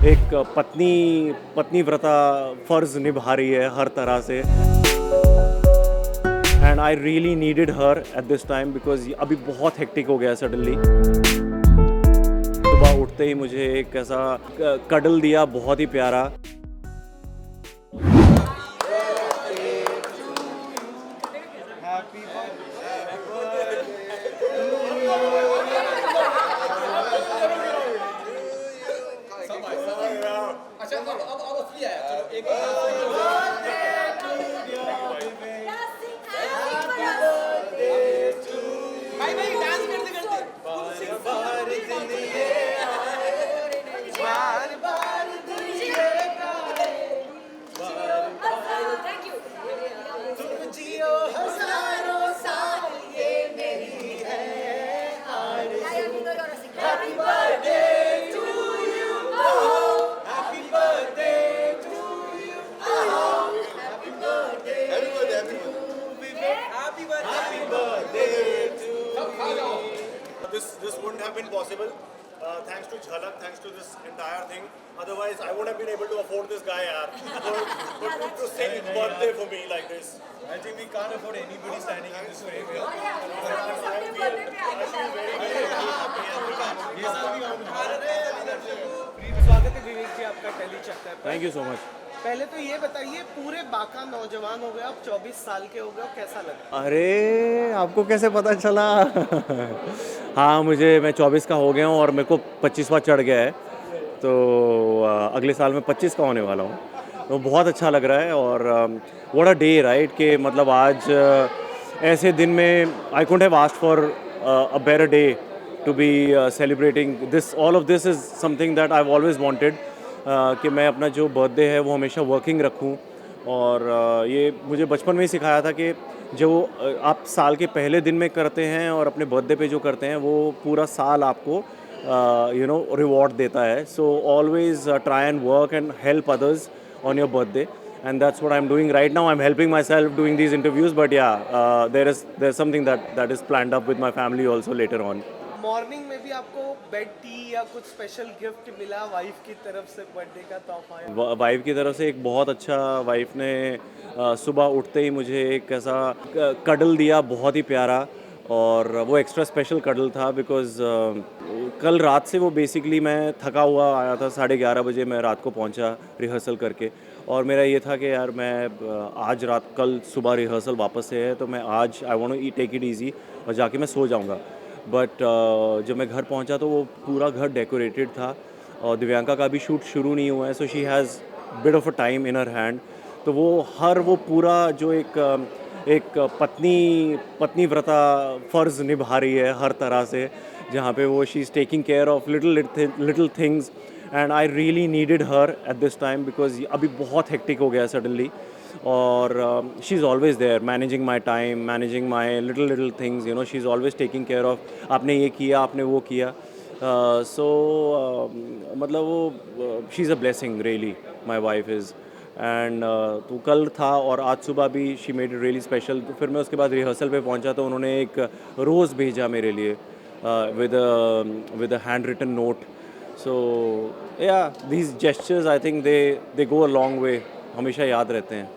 एक पत्नी व्रता फ़र्ज़ निभा रही है हर तरह से। And I really needed her at this time because अभी बहुत हेक्टिक हो गया सडनली। सुबह उठते ही मुझे एक ऐसा कडल दिया बहुत ही प्यारा। This wouldn't have been possible thanks to Jhalak, thanks to this entire thing. Otherwise, I wouldn't have been able to afford this guy, yaar. To sing his birthday for me like this. I think we can't afford anybody standing in this frame here. स्वागत है विवेक जी आपका tele चक्कर पर। Thank you so much. पहले तो ये बताइए, पूरे बाका नौजवान हो गए, आप 24 साल के हो गए, कैसा लगा? अरे आपको कैसे पता चला? हाँ, मैं 24 का हो गया हूँ और मेरे को 25वां चढ़ गया है। तो अगले साल मैं 25 का होने वाला हूँ। तो बहुत अच्छा लग रहा है और व्हाट अ डे राइट कि मतलब आज ऐसे दिन में I couldn't have asked for a better day to be celebrating this. All of this is something that I have always wanted कि मैं अपना जो बर्थडे है वो हमेशा वर्किंग रखूं। और ये मुझे बचपन में ही सिखाया था कि जो आप साल के पहले दिन में करते हैं और अपने बर्थडे पे जो करते हैं वो पूरा साल आपको रिवॉर्ड देता है। So always try and work and help others on your birthday, and that's what I'm doing right now. I'm helping myself doing these interviews, but yeah, there's something that is planned up with my family also later on. Morning में भी आपको bed tea या कुछ special gift मिला wife की तरफ से, birthday का तोहफा? वाइफ की तरफ से एक बहुत अच्छा, वाइफ ने सुबह उठते ही मुझे एक ऐसा कडल दिया बहुत ही प्यारा। और वो एक्स्ट्रा स्पेशल कडल था बिकॉज़ कल रात से वो बेसिकली मैं थका हुआ आया था। 11:30 बजे मैं रात को पहुंचा रिहर्सल करके। और मेरा ये था कि यार मैं आज रात, कल सुबह रिहर्सल वापस से है तो मैं आज I want to take it easy और जाके मैं सो जाऊंगा। बट जब मैं घर पहुंचा तो वो पूरा घर डेकोरेटेड था और दिव्यांका का भी शूट शुरू नहीं हुआ है, so she has bit of a time in her hand. तो वो पूरा जो एक पत्नी व्रता फ़र्ज़ निभा रही है हर तरह से, जहाँ पे वो she is taking care of little things. And I really needed her at this time because अभी बहुत हेक्टिक हो गया सडनली। और she is always there managing my time, managing my little things, she is always taking care of आपने ये किया, आपने वो किया। सो मतलब वो she is a blessing really, my wife is. And तो कल था और आज सुबह भी she made it really special. तो फिर मैं उसके बाद रिहर्सल पे पहुंचा तो उन्होंने एक रोज़ भेजा मेरे लिए with a hand written note. So या these gestures I think they go a long way, हमेशा याद रहते हैं।